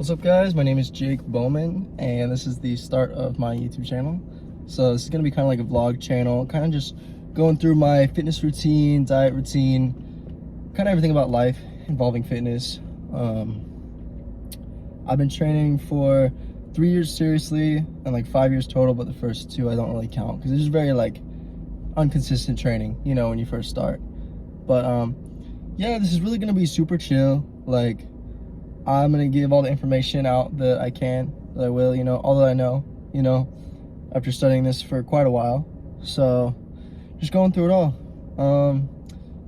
What's up, guys? My name is Jake Bowman, and this is the start of my YouTube channel. So this is going to be kind of like a vlog channel, kind of just going through my fitness routine, diet routine, kind of everything about life involving fitness. I've been training for 3 years seriously and like 5 years total, but the first 2 I don't really count because it's just very like inconsistent training, you know, when you first start. But yeah, this is really going to be super chill. Like, I'm going to give all the information out that I can, that I will, you know, all that I know, you know, after studying this for quite a while. So, just going through it all.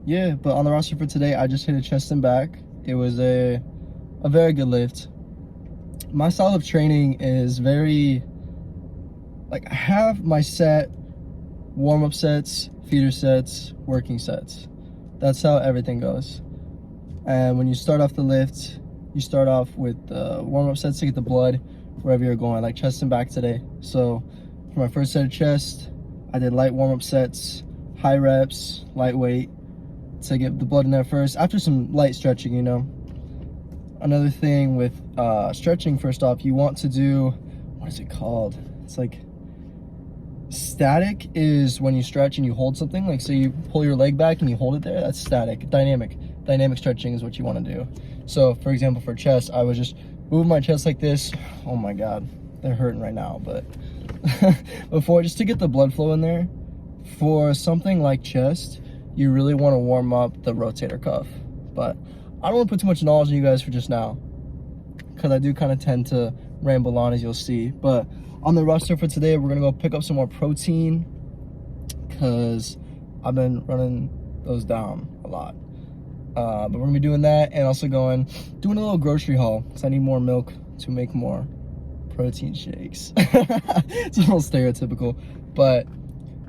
Yeah, but on the roster for today, I just hit a chest and back. It was a very good lift. My style of training is very, like, I have my set, warm-up sets, feeder sets, working sets. That's how everything goes. And when you start off the lift, you start off with warm-up sets to get the blood wherever you're going, like chest and back today. So for my first set of chest, I did light warm-up sets, high reps, lightweight, to get the blood in there first, after some light stretching, you know. Another thing with stretching, first off, you want to do, what is it called? It's like, static is when you stretch and you hold something. Like, so you pull your leg back and you hold it there, that's static. Dynamic stretching is what you want to do. So for example, for chest, I was just moving my chest like this. Oh my god, they're hurting right now. But before, just to get the blood flow in there, for something like chest, you really want to warm up the rotator cuff. But I don't want to put too much knowledge on you guys for just now, because I do kind of tend to ramble on, as you'll see. But on the roster for today, we're gonna go pick up some more protein, because I've been running those down a lot. But we're gonna be doing that, and also doing a little grocery haul, because I need more milk to make more protein shakes. It's a little stereotypical, but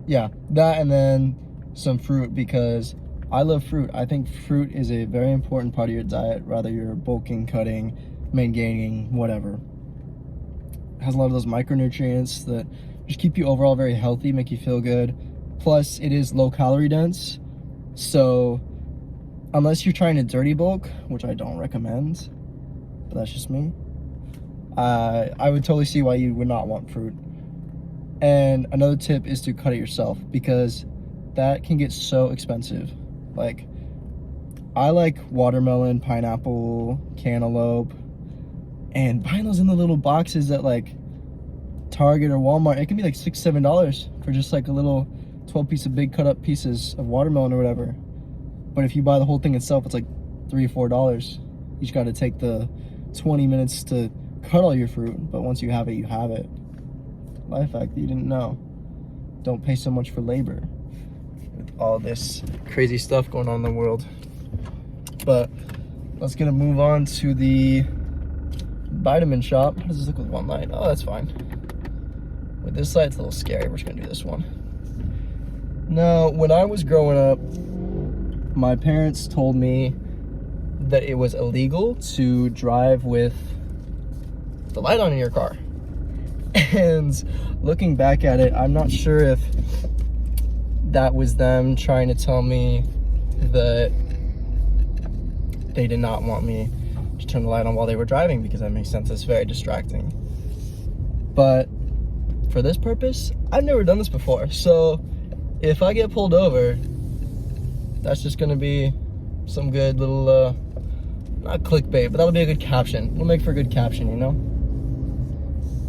yeah, that, and then some fruit, because I love fruit. I think fruit is a very important part of your diet, whether you're bulking, cutting, main gaining, whatever. It has a lot of those micronutrients that just keep you overall very healthy, make you feel good. Plus, it is low calorie dense, so unless you're trying to dirty bulk, which I don't recommend, but that's just me, I would totally see why you would not want fruit. And another tip is to cut it yourself, because that can get so expensive. Like, I like watermelon, pineapple, cantaloupe, and buying those in the little boxes at like Target or Walmart, it can be like $6, $7 for just like a little 12 piece of big cut up pieces of watermelon or whatever. But if you buy the whole thing itself, it's like $3 or $4. You just got to take the 20 minutes to cut all your fruit. But once you have it, you have it. Life hack that you didn't know. Don't pay so much for labor with all this crazy stuff going on in the world. But let's get a move on to the vitamin shop. How does this look with one light? Oh, that's fine. With this light, it's a little scary. We're just going to do this one. Now, when I was growing up, my parents told me that it was illegal to drive with the light on in your car. And looking back at it, I'm not sure if that was them trying to tell me that they did not want me to turn the light on while they were driving, because that makes sense. It's very distracting. But for this purpose, I've never done this before. So if I get pulled over, that's just gonna be some good little, not clickbait, but that'll be a good caption. It'll make for a good caption, you know?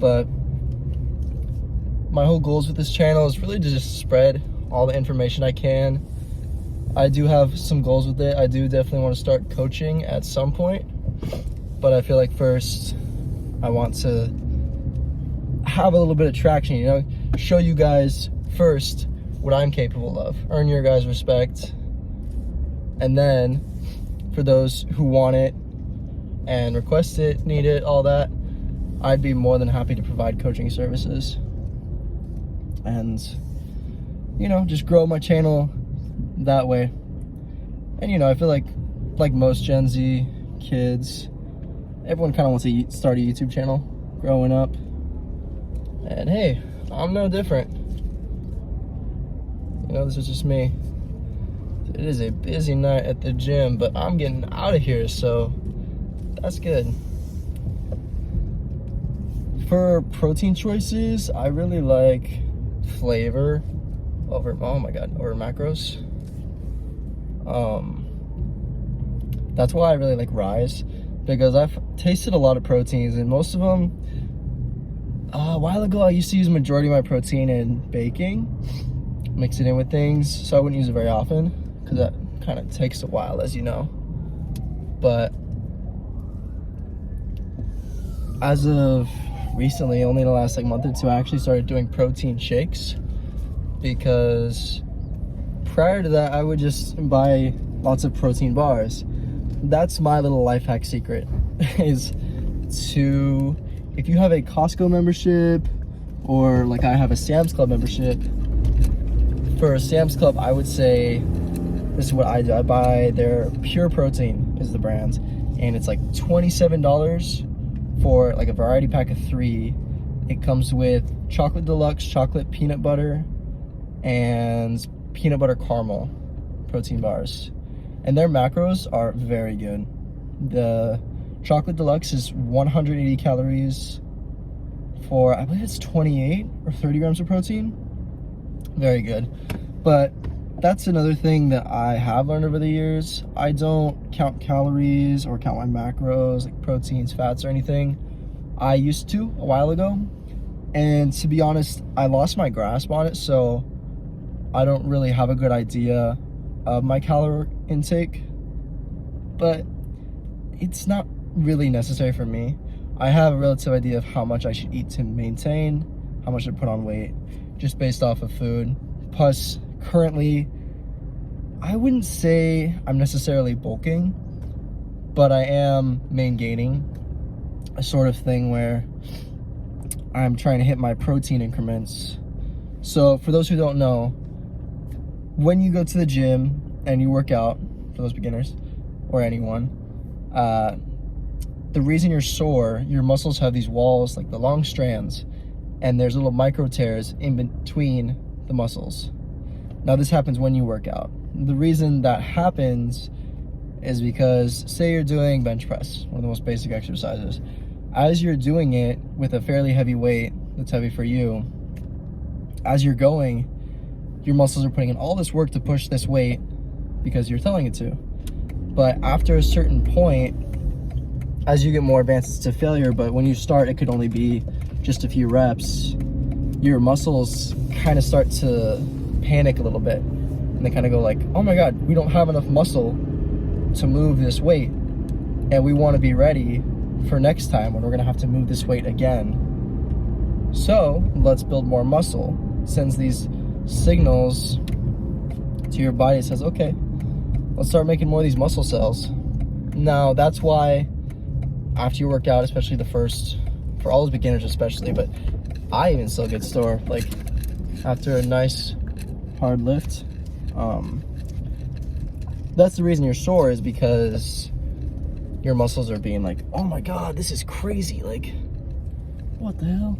But my whole goals with this channel is really to just spread all the information I can. I do have some goals with it. I do definitely want to start coaching at some point, but I feel like first I want to have a little bit of traction, you know? Show you guys first what I'm capable of, earn your guys' respect. And then, for those who want it and request it, need it, all that, I'd be more than happy to provide coaching services. And, you know, just grow my channel that way. And, you know, I feel like most Gen Z kids, everyone kind of wants to start a YouTube channel growing up. And hey, I'm no different. You know, this is just me. It is a busy night at the gym, but I'm getting out of here, so that's good. For protein choices, I really like flavor over, oh my god, over macros. That's why I really like Rise, because I've tasted a lot of proteins, and most of them, a while ago I used to use majority of my protein in baking, mix it in with things, so I wouldn't use it very often because that kind of takes a while, as you know. But as of recently, only in the last like month or two, I actually started doing protein shakes, because prior to that I would just buy lots of protein bars. That's my little life hack secret, is to, if you have a Costco membership, or like I have a Sam's Club membership, for a Sam's Club I would say, this is what I do, I buy their Pure Protein is the brand, and it's like $27 for like a variety pack of 3. It comes with chocolate deluxe, chocolate peanut butter, and peanut butter caramel protein bars, and their macros are very good. The chocolate deluxe is 180 calories for, I believe it's 28 or 30 grams of protein. Very good. But that's another thing that I have learned over the years. I don't count calories or count my macros, like proteins, fats, or anything. I used to a while ago, and to be honest, I lost my grasp on it, so I don't really have a good idea of my calorie intake, but it's not really necessary for me. I have a relative idea of how much I should eat to maintain, how much I put on weight, just based off of food. Plus, currently, I wouldn't say I'm necessarily bulking, but I am main gaining, a sort of thing where I'm trying to hit my protein increments. So for those who don't know, when you go to the gym and you work out, for those beginners or anyone, the reason you're sore, your muscles have these walls, like the long strands, and there's little micro tears in between the muscles. Now this happens when you work out. The reason that happens is because, say you're doing bench press, one of the most basic exercises. As you're doing it with a fairly heavy weight that's heavy for you, as you're going, your muscles are putting in all this work to push this weight because you're telling it to. But after a certain point, as you get more advanced, it's a failure, but when you start, it could only be just a few reps. Your muscles kind of start to panic a little bit, and they kind of go like, oh my god, we don't have enough muscle to move this weight, and we want to be ready for next time when we're going to have to move this weight again. So let's build more muscle. Sends these signals to your body. It says, okay, let's start making more of these muscle cells. Now that's why after you work out, especially the first, for all those beginners especially, but I even still get sore like after a nice hard lift. That's the reason you're sore, is because your muscles are being like, oh my god, this is crazy, like what the hell.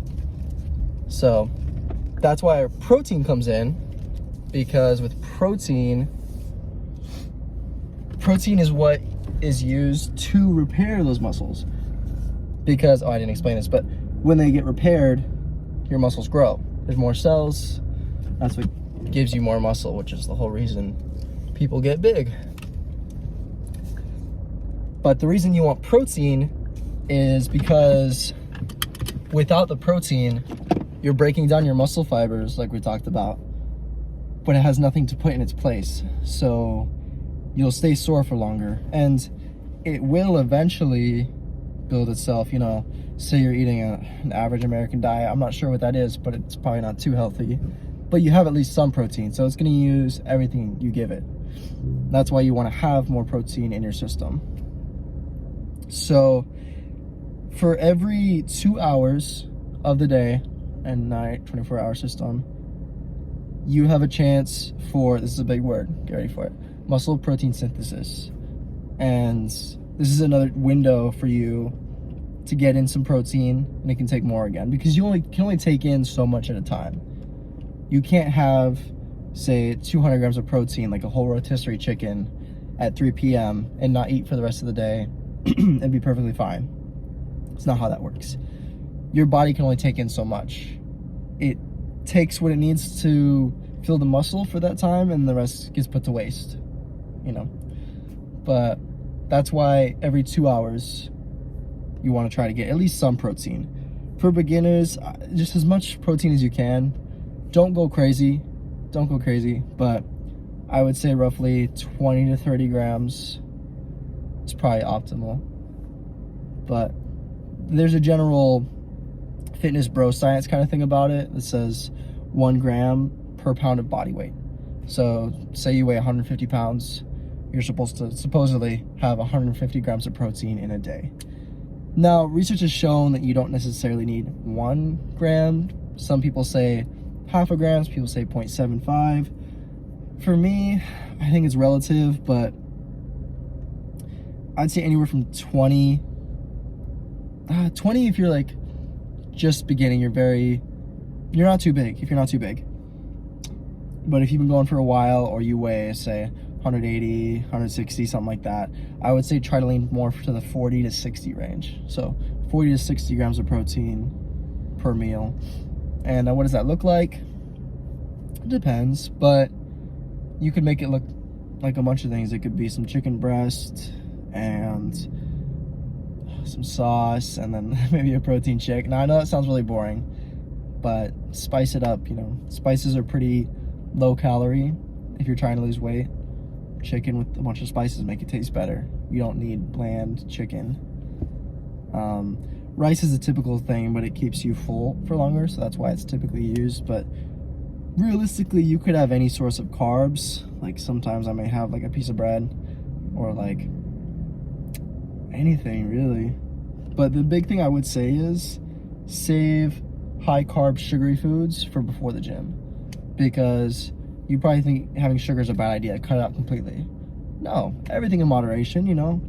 So that's why our protein comes in, because with protein is what is used to repair those muscles. Because, oh, I didn't explain this, but when they get repaired, your muscles grow. There's more cells. That's what gives you more muscle, which is the whole reason people get big. But the reason you want protein is because without the protein, you're breaking down your muscle fibers like we talked about, but it has nothing to put in its place. So you'll stay sore for longer, and it will eventually build itself. You know, say you're eating an average American diet. I'm not sure what that is, but it's probably not too healthy. But you have at least some protein, so it's going to use everything you give it. That's why you want to have more protein in your system. So for every 2 hours of the day and night, 24-hour system, you have a chance for, this is a big word, get ready for it, muscle protein synthesis. And this is another window for you to get in some protein, and it can take more again, because you can only take in so much at a time. You can't have, say, 200 grams of protein, like a whole rotisserie chicken at 3 p.m. and not eat for the rest of the day and be perfectly fine. It's not how that works. your body can only take in so much. It takes what it needs to fill the muscle for that time, and the rest gets put to waste, you know. But that's why every 2 hours you want to try to get at least some protein. For beginners, just as much protein as you can. Don't go crazy, but I would say roughly 20 to 30 grams is probably optimal. But there's a general fitness bro science kind of thing about it that says 1 gram per pound of body weight. So say you weigh 150 pounds, you're supposed to supposedly have 150 grams of protein in a day. Now, research has shown that you don't necessarily need 1 gram. Some people say half a gram, some people say 0.75. For me, I think it's relative, but I'd say anywhere from 20 if you're like just beginning, you're not too big, if you're not too big. But if you've been going for a while, or you weigh, say, 180, 160, something like that, I would say try to lean more to the 40 to 60 range. So 40 to 60 grams of protein per meal. And what does that look like? It depends, but you could make it look like a bunch of things. It could be some chicken breast and some sauce, and then maybe a protein shake. Now, I know that sounds really boring, but spice it up, you know. Spices are pretty low calorie if you're trying to lose weight. Chicken with a bunch of spices make it taste better. You don't need bland chicken. Rice is a typical thing, but it keeps you full for longer, so that's why it's typically used. But realistically, you could have any source of carbs. Like sometimes I may have like a piece of bread, or like anything really. But the big thing I would say is save high carb sugary foods for before the gym, because you probably think having sugar is a bad idea. Cut it out completely. No, everything in moderation, you know.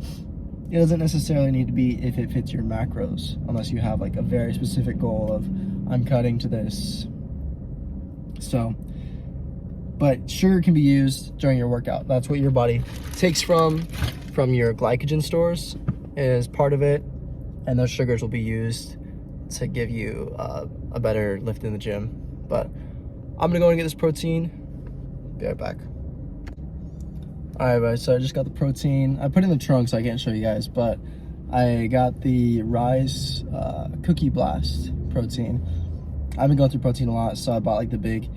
It doesn't necessarily need to be if it fits your macros, unless you have like a very specific goal of I'm cutting to this. So, but sugar can be used during your workout. That's what your body takes from your glycogen stores is part of it, and those sugars will be used to give you a better lift in the gym. But I'm gonna go and get this protein. Be right back. All right, guys, so I just got the protein. I put it in the trunk, so I can't show you guys, but I got the Rise Cookie Blast protein. I've been going through protein a lot, so I bought like the big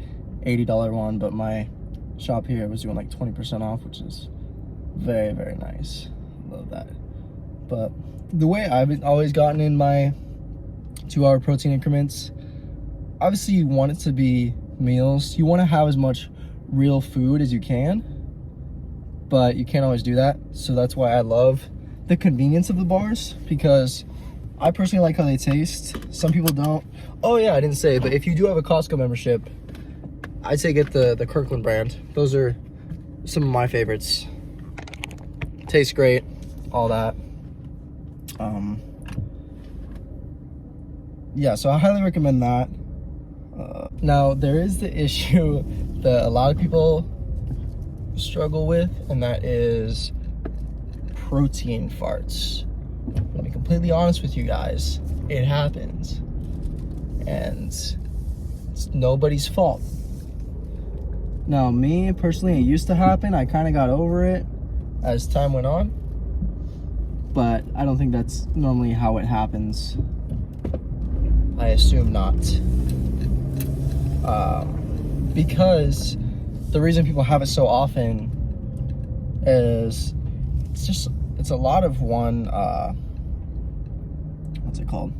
$80 one, but my shop here was doing like 20% off, which is very, very nice. Love that. But the way I've always gotten in my 2-hour protein increments, obviously you want it to be meals. You want to have as much real food as you can, but you can't always do that. So that's why I love the convenience of the bars, because I personally like how they taste. Some people don't. Oh yeah, I didn't say, but if you do have a Costco membership, I'd say get the Kirkland brand. Those are some of my favorites. Tastes great, all that. Yeah, so I highly recommend that. Now, there is the issue that a lot of people struggle with, and that is protein farts. I'm gonna be completely honest with you guys. It happens, and it's nobody's fault. Now, me personally, it used to happen. I kind of got over it as time went on, but I don't think that's normally how it happens. I assume not. Because the reason people have it so often is it's a lot of one, what's it called?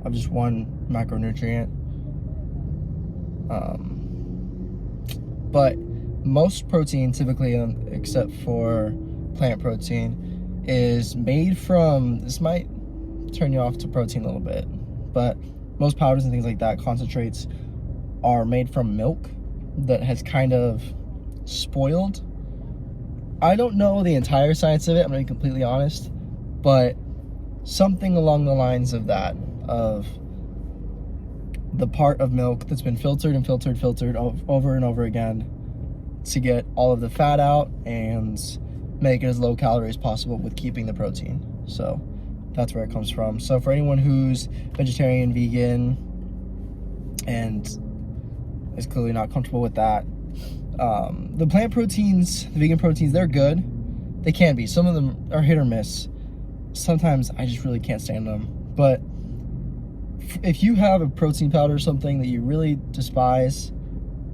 Of just one macronutrient. But most protein, typically, except for plant protein, is made from, this might turn you off to protein a little bit, but most powders and things like that, concentrates, are made from milk that has kind of spoiled. I don't know the entire science of it, I'm gonna be completely honest, but something along the lines of that, of the part of milk that's been filtered and filtered over and over again to get all of the fat out and make it as low calorie as possible with keeping the protein. So that's where it comes from. So for anyone who's vegetarian, vegan, and is clearly not comfortable with that, the plant proteins, the vegan proteins, they're good. They can be. Some of them are hit or miss. Sometimes I just really can't stand them. But if you have a protein powder or something that you really despise,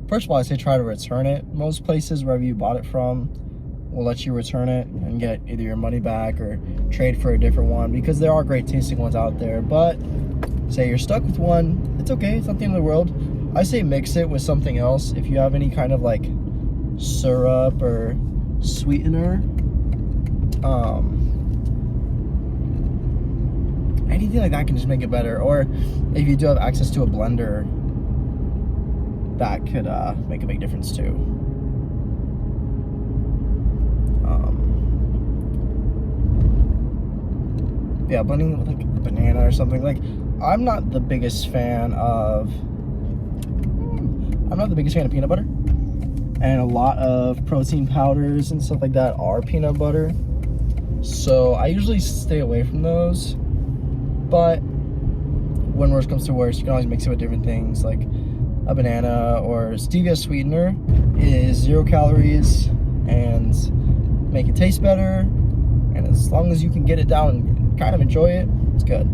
first of all, I say try to return it. Most places, wherever you bought it from, will let you return it and get either your money back or trade for a different one, because there are great tasting ones out there. But say you're stuck with one, it's okay. It's not the end of the world. I say mix it with something else. If you have any kind of like syrup or sweetener, anything like that can just make it better. Or if you do have access to a blender, that could make a big difference too. Yeah, blending it with like a banana or something. Like, I'm not the biggest fan of peanut butter, and a lot of protein powders and stuff like that are peanut butter, so I usually stay away from those. But when worse comes to worse, you can always mix it with different things, like a banana or stevia sweetener is 0 calories and make it taste better, and as long as you can get it down and kind of enjoy it, it's good.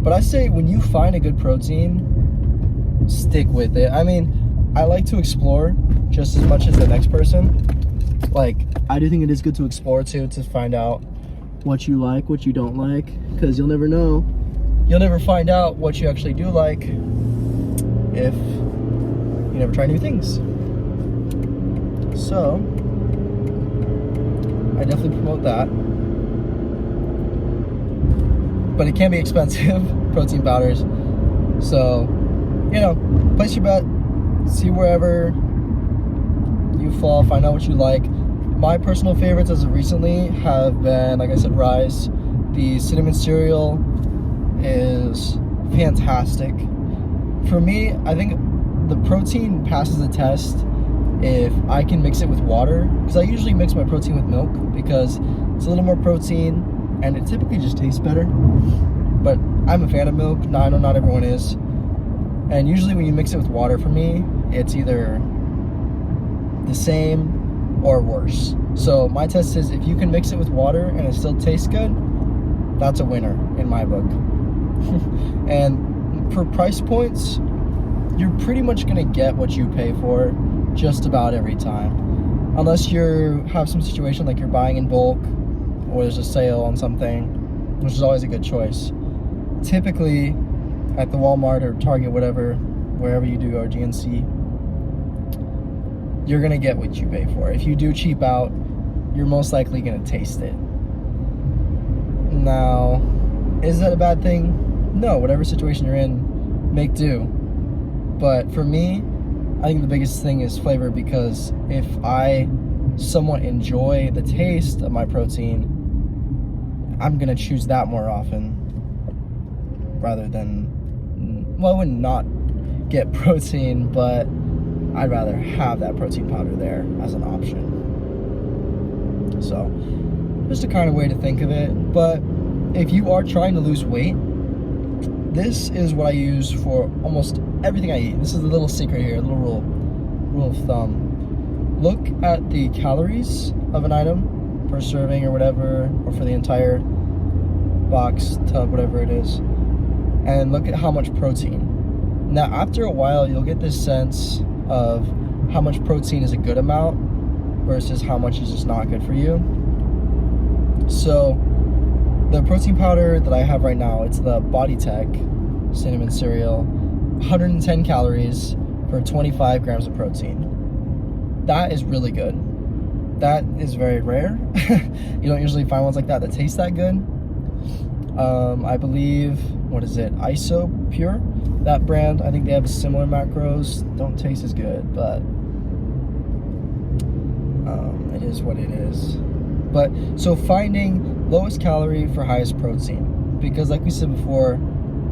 But I say when you find a good protein, stick with it. I mean, I like to explore just as much as the next person. Like, I do think it is good to explore too, to find out what you like, what you don't like, because you'll never know. You'll never find out what you actually do like if you never try new things. So, I definitely promote that. But it can be expensive, protein powders. So, you know, place your bet, see wherever you fall, find out what you like. My personal favorites as of recently have been, like I said, Rise. The cinnamon cereal is fantastic. For me, I think the protein passes the test if I can mix it with water, because I usually mix my protein with milk because it's a little more protein and it typically just tastes better. But I'm a fan of milk. Now, I know not everyone is. And usually when you mix it with water, for me, it's either the same or worse. So my test is, if you can mix it with water and it still tastes good, that's a winner in my book. And for price points, you're pretty much gonna get what you pay for just about every time. Unless you have some situation like you're buying in bulk or there's a sale on something, which is always a good choice. Typically at the Walmart or Target, whatever, wherever you do, or GNC, you're gonna get what you pay for. If you do cheap out, you're most likely gonna taste it. Now, is that a bad thing? No, whatever situation you're in, make do. But for me, I think the biggest thing is flavor, because if I somewhat enjoy the taste of my protein, I'm gonna choose that more often rather than, well, I would not get protein, but I'd rather have that protein powder there as an option. So, just a kind of way to think of it. But if you are trying to lose weight, this is what I use for almost everything I eat. This is a little secret here, a little rule of thumb. Look at the calories of an item per serving or whatever, or for the entire box, tub, whatever it is, and look at how much protein. Now, after a while, you'll get this sense of how much protein is a good amount versus how much is just not good for you. So, the protein powder that I have right now, it's the Body Tech cinnamon cereal, 110 calories for 25 grams of protein. That is really good. That is very rare. You don't usually find ones like that taste that good. I believe, what is it, Iso Pure, that brand, I think they have similar macros. Don't taste as good, but it is what it is. But so finding lowest calorie for highest protein, because like we said before,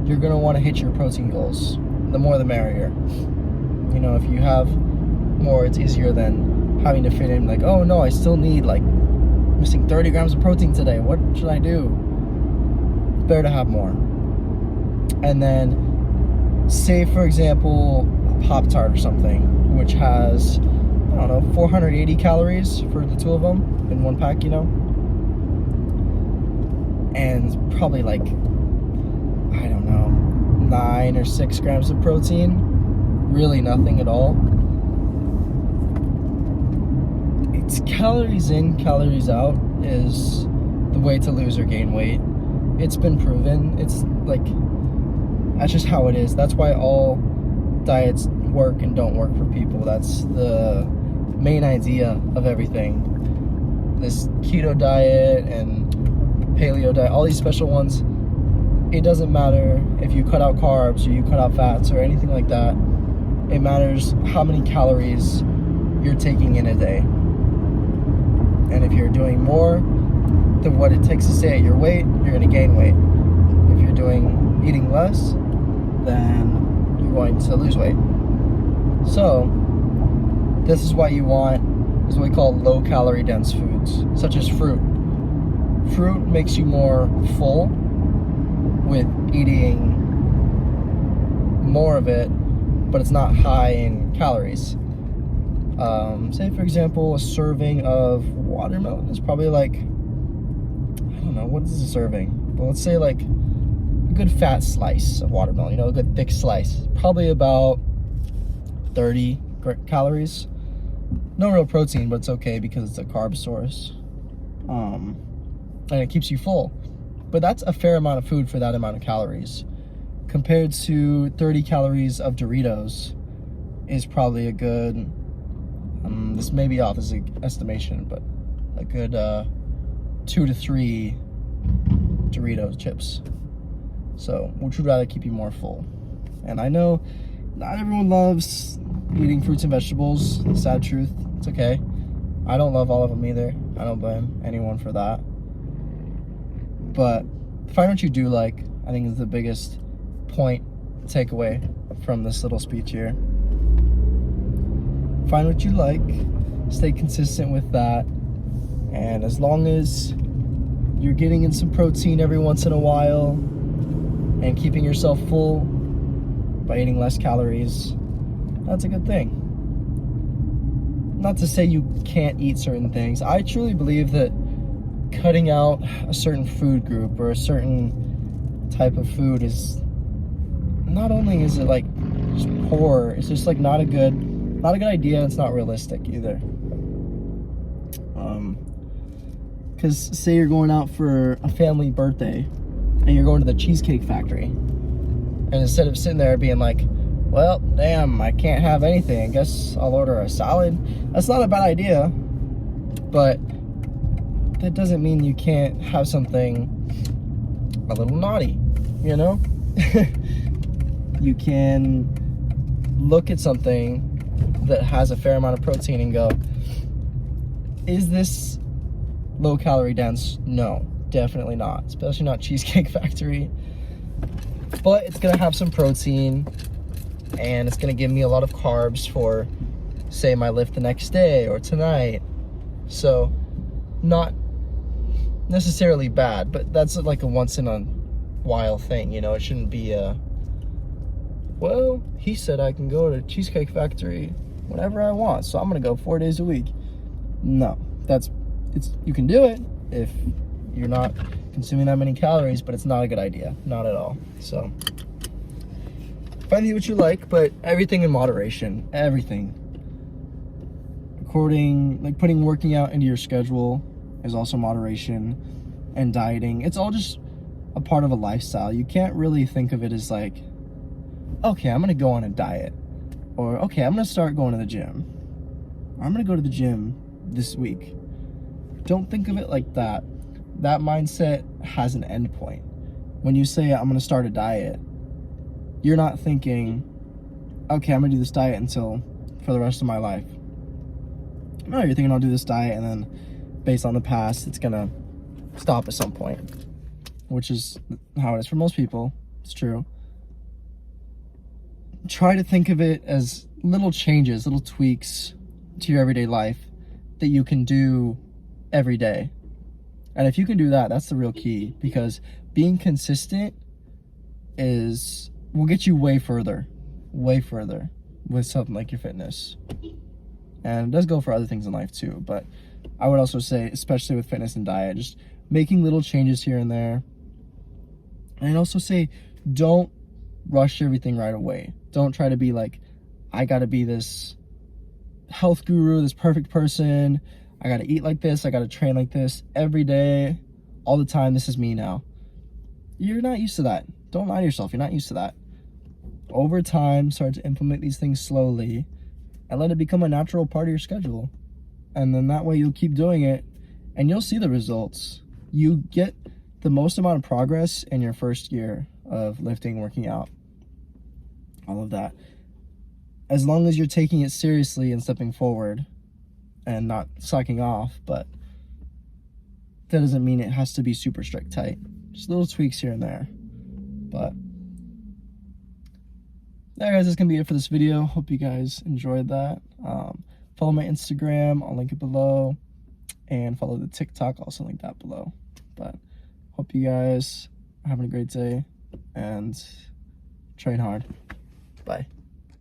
you're gonna want to hit your protein goals. The more the merrier. You know, if you have more, it's easier than having to fit in like, oh no, I still need, like, missing 30 grams of protein today. What should I do? better to have more. And then, say for example, a Pop-Tart or something, which has, I don't know, 480 calories for the 2 of them in 1 pack, you know? And probably like, I don't know, 9 or 6 grams of protein. Really nothing at all. It's calories in, calories out is the way to lose or gain weight. It's been proven. It's like, that's just how it is. That's why all diets work and don't work for people. That's the main idea of everything. This keto diet and paleo diet, all these special ones, it doesn't matter if you cut out carbs or you cut out fats or anything like that. It matters how many calories you're taking in a day. And if you're doing more than what it takes to stay at your weight, you're going to gain weight. If you're eating less, then you're going to lose weight. So this is why you want is what we call low calorie dense foods, such as fruit. Fruit makes you more full with eating more of it, but it's not high in calories. Say for example, a serving of watermelon is probably like, I don't know, what is a serving? But let's say like a good fat slice of watermelon, you know, a good thick slice. Probably about 30 calories. No real protein, but it's okay because it's a carb source. And it keeps you full. But that's a fair amount of food for that amount of calories. Compared to 30 calories of Doritos is probably a good, this may be off as an estimation, but a good 2 to 3 Doritos chips. So, which would rather keep you more full. And I know not everyone loves eating fruits and vegetables. Sad truth. It's okay. I don't love all of them either. I don't blame anyone for that. But find what you do like. I think is the biggest point takeaway from this little speech here. Find what you like. Stay consistent with that. And as long as you're getting in some protein every once in a while and keeping yourself full by eating less calories, that's a good thing. Not to say you can't eat certain things. I truly believe that cutting out a certain food group or a certain type of food is, not only is it like just poor, it's just like not a good idea, and it's not realistic either. Because say you're going out for a family birthday and you're going to the Cheesecake Factory, and instead of sitting there being like, well, damn, I can't have anything, I guess I'll order a salad. That's not a bad idea, but that doesn't mean you can't have something a little naughty, you know? You can look at something that has a fair amount of protein and go, is this low calorie dense? No, definitely not, especially not Cheesecake Factory. But it's gonna have some protein and it's gonna give me a lot of carbs for, say, my lift the next day or tonight. So not necessarily bad, but that's like a once in a while thing, you know? It shouldn't be a, well, he said I can go to Cheesecake Factory whenever I want, so I'm gonna go 4 days a week. No, you can do it if you're not consuming that many calories, but it's not a good idea, not at all. So find what you like, but everything in moderation, everything. Putting working out into your schedule is also moderation, and dieting. It's all just a part of a lifestyle. You can't really think of it as like, okay, I'm gonna go on a diet, or okay, I'm gonna start going to the gym, or I'm gonna go to the gym this week. Don't think of it like that. That mindset has an end point. When you say I'm gonna start a diet, you're not thinking, okay, I'm gonna do this diet for the rest of my life. No, you're thinking I'll do this diet, and then based on the past, it's gonna stop at some point, which is how it is for most people. It's true. Try to think of it as little changes, little tweaks to your everyday life that you can do every day. And if you can do that, that's the real key, because being consistent will get you way further with something like your fitness. And it does go for other things in life too, but I would also say, especially with fitness and diet, just making little changes here and there. And I'd also say, don't rush everything right away. Don't try to be like, I gotta be this health guru, this perfect person. I gotta eat like this. I gotta train like this every day, all the time. This is me now. You're not used to that. Don't lie to yourself. You're not used to that. Over time, start to implement these things slowly and let it become a natural part of your schedule. And then that way you'll keep doing it and you'll see the results. You get the most amount of progress in your first year of lifting, working out, all of that. As long as you're taking it seriously and stepping forward and not slacking off, but that doesn't mean it has to be super strict tight. Just little tweaks here and there. But yeah, guys, that's gonna be it for this video. Hope you guys enjoyed that. Follow my Instagram, I'll link it below, and follow the TikTok, I'll also link that below. But hope you guys are having a great day and train hard. Bye.